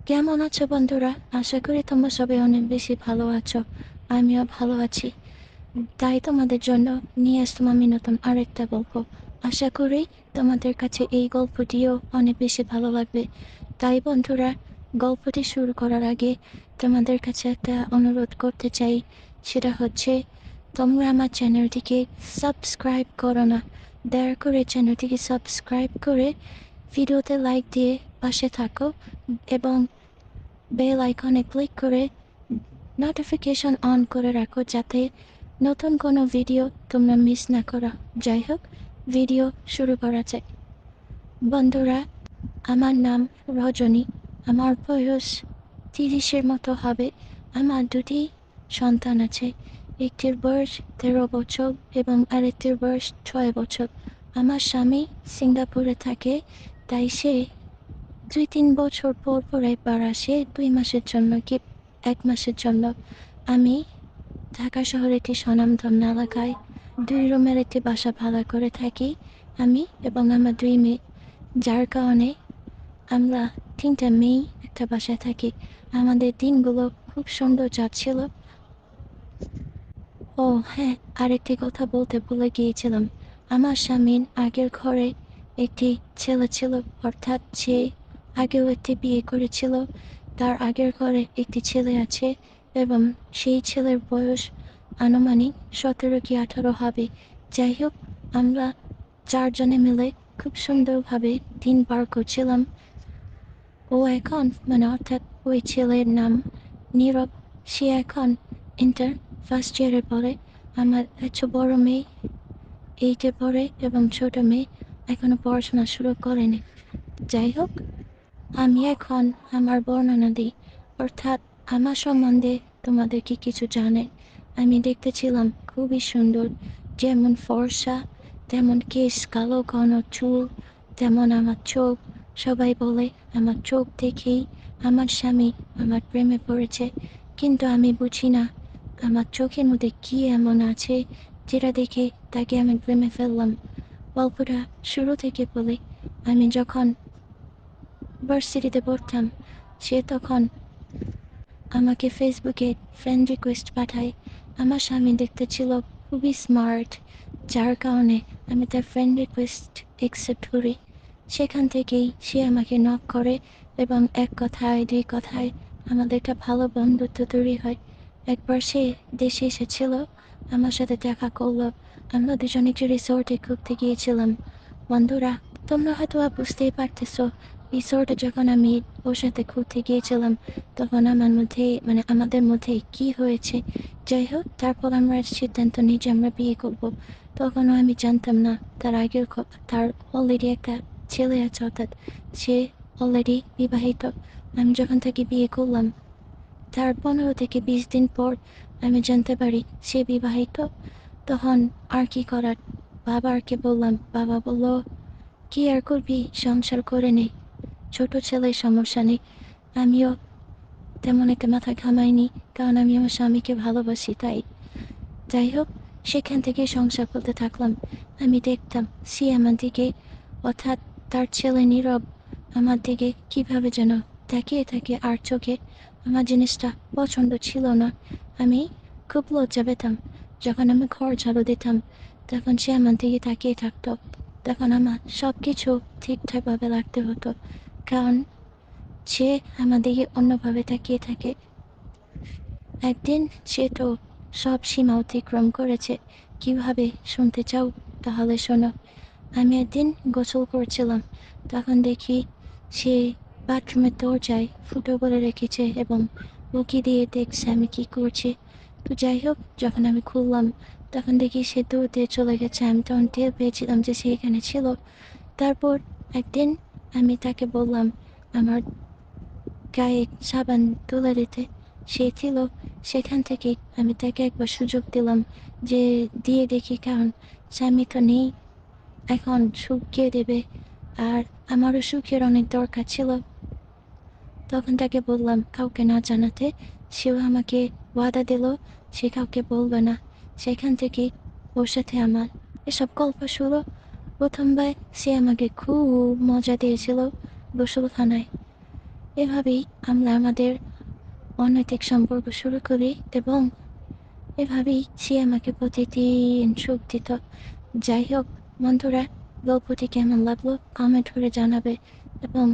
কেমন আছো বন্ধুরা? আশা করি তোমরা সবাই অনেক বেশি ভালো আছো। আমিও ভালো আছি। তাই তোমাদের জন্য নিয়ে আসলাম আমি নতুন আরেকটা গল্প। আশা করি তোমাদের কাছে এই গল্পটিও অনেক বেশি ভালো লাগবে। তাই বন্ধুরা, গল্পটি শুরু করার আগে তোমাদের কাছে একটা অনুরোধ করতে চাই। সেটা হচ্ছে, তোমরা আমার চ্যানেলটিকে সাবস্ক্রাইব করো না। দয়া করে চ্যানেলটিকে সাবস্ক্রাইব করে ভিডিওতে লাইক দিয়ে পাশে থাকো এবং বেল আইকনে ক্লিক করে নোটিফিকেশন অন করে রাখো, যাতে নতুন কোনো ভিডিও তোমরা মিস না করো। যাই হোক, ভিডিও শুরু করা যাক। বন্ধুরা, আমার নাম রজনী। আমার বয়স 30-এর মতো হবে। আমার দুটি সন্তান আছে। একটির বয়স 13 বছর এবং আরেকটির বয়স 6 বছর। আমার স্বামী সিঙ্গাপুরে থাকে, তাই সে 2-3 বছর পর পর একবার আসে, 2 মাসের জন্য কি 1 মাসের জন্য। আমি ঢাকা শহরে একটি স্বনামধন্য এলাকায় 2 রুমের একটি বাসা ভাড়া করে থাকি, আমি এবং আমার 2 মেয়ে। যার কারণে আমরা 3টা মেয়ে একটা বাসায় থাকি। আমাদের দিনগুলো খুব সুন্দর যাচ্ছিল। ও হ্যাঁ, আরেকটি কথা বলতে ভুলে গিয়েছিলাম। আমার স্বামীর আগের ঘরে একটি ছেলে ছিল, অর্থাৎ সে আগেও একটি বিয়ে করেছিল। তার আগের ঘরে একটি ছেলে আছে এবং সেই ছেলের বয়স আনুমানিক 17 কি 18 হবে। যাই হোক, আমরা 4 জনে মিলে খুব সুন্দরভাবে দিন পার করছিলাম। ও এখন অর্থাৎ ওই ছেলের নাম নীরব। সে এখন ইন্টার ফার্স্ট ইয়ারে পড়ে। আমার একটা বড় মেয়ে 8-এ পড়ে এবং ছোট মেয়ে এখনো পড়াশোনা শুরু করেনি। যাই হোক, আমি এখন আমার বর্ণনা দিই, অর্থাৎ আমার সম্বন্ধে তোমাদের কি কিছু জানে। আমি দেখতে ছিলাম খুবই সুন্দর, যেমন ফর্সা, তেমন কেশ কালো ঘন চুল, তেমন আমার চোখ। সবাই বলে আমার চোখ দেখেই আমার স্বামী আমার প্রেমে পড়েছে, কিন্তু আমি বুঝি না আমার চোখের মধ্যে কি এমন আছে যেটা দেখে তাকে আমি প্রেমে ফেললাম। গল্পটা শুরু থেকে বলি। আমি যখন ভার্সিটিতে পড়তাম, সে তখন আমাকে ফেসবুকে ফ্রেন্ড রিকোয়েস্ট পাঠায়। আমার স্বামী দেখতে ছিল খুবই স্মার্ট, যার কারণে আমি তার ফ্রেন্ড রিকোয়েস্ট অ্যাকসেপ্ট করি। সেখান থেকেই সে আমাকে নক করে এবং এক কথায় 2 কথায় আমাদের একটা ভালো বন্ধুত্ব তৈরি হয়। একবার সে দেশে এসেছিল, আমার সাথে দেখা করলো। আমরা দুজন একটি রিসোর্টে ঘুরতে গিয়েছিলাম। বন্ধুরা, তোমরা হয়তো বুঝতেই পারতেছো, রিসোর্টে যখন আমি ওর সাথে ঘুরতে গিয়েছিলাম, তখন আমাদের মধ্যে কি হয়েছে। যাই হোক, তারপর আমরা সিদ্ধান্ত নিই যে আমরা বিয়ে করব। তখনও আমি জানতাম না তার অলরেডি একটা ছেলে আছে, অর্থাৎ সে অলরেডি বিবাহিত। আমি যখন তাকে বিয়ে করলাম, তার 15 থেকে 20 দিন পর আমি জানতে পারি সে বিবাহিত। তখন আর কি করার, বাবাকে বললাম। বাবা বলল, কি আর করবি, সংসার করে নে, ছোট ছেলের সমস্যা নেই। আমিও তেমন একটা মাথা ঘামাইনি, কারণ আমি আমার স্বামীকে ভালোবাসি। যাই হোক, সেখান থেকে সংসার করতে থাকলাম। আমি দেখতাম সে আমার দিকে, অর্থাৎ তার ছেলে নীরব আমার দিকে কিভাবে যেন তাকিয়ে থাকে আর চোখে। আমার জিনিসটা পছন্দ ছিল না। আমি খুব লজ্জা পেতাম। যখন আমি ঘর ঝাড়ু দিতাম, তখন সে আমার দিকে তাকিয়ে থাকতো। তখন আমার সব কিছু ঠিকঠাকভাবে রাখতে হতো, কারণ সে আমার দিকে অন্যভাবে তাকিয়ে থাকে। একদিন সে তো সব সীমা অতিক্রম করেছে। কিভাবে শুনতে চাও? তাহলে শোনো। আমি একদিন গোসল করছিলাম, তখন দেখি সে বাথরুমের দরজায় ফুটো করে রেখেছে এবং উঁকি দিয়ে দেখছে আমি কি করছি। তো যাই হোক, যখন আমি খুললাম, তখন দেখি সে দৌড় দিয়ে চলে গেছে। আমি তখন টের পেয়েছিলাম যে সে এখানে ছিল। তারপর একদিন আমি তাকে বললাম আমার গায়ে সাবান তুলে দিতে। সে ছিল। সেখান থেকে আমি তাকে একবার সুযোগ দিলাম যে দিয়ে দেখি, কারণ স্বামী তো নেই, এখন সুখ কে দেবে, আর আমারও সুখের অনেক দরকার ছিল। তখন তাকে বললাম কাউকে না জানাতে। সেও আমাকে ওয়াদা দিল সে কাউকে বলবে না। সেখান থেকে ওর সাথে আমার এসব গল্প শুরু। প্রথমবার সে আমাকে খুব মজা দিয়েছিল গোসলখানায়। এভাবেই আমরা আমাদের অনৈতিক সম্পর্ক শুরু করি এবং এভাবেই সে আমাকে প্রতিদিন সুখ দিত। যাই হোক বন্ধুরা, গল্পটি কেমন লাগলো কমেন্ট করে জানাবে এবং